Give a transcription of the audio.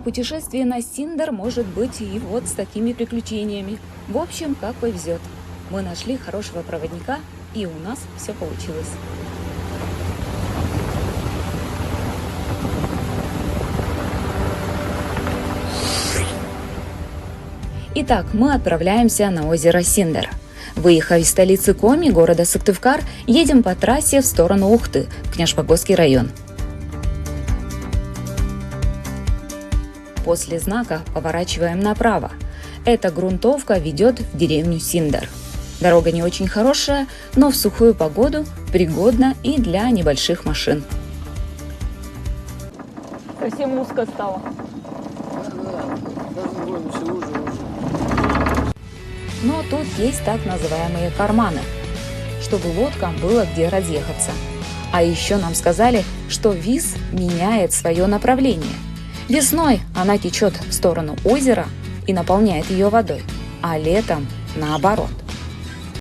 путешествие на Синдер может быть и вот с такими приключениями. В общем, как повезет. Мы нашли хорошего проводника, и у нас все получилось. Итак, мы отправляемся на озеро Синдер. Выехав из столицы Коми, города Сыктывкар, едем по трассе в сторону Ухты, Княжпогосский район. После знака поворачиваем направо. Эта грунтовка ведет в деревню Синдер. Дорога не очень хорошая, но в сухую погоду пригодна и для небольших машин. Совсем узко стало. Но тут есть так называемые карманы, чтобы лодкам было где разъехаться. А еще нам сказали, что Вис меняет свое направление. Весной она течет в сторону озера и наполняет ее водой, а летом наоборот.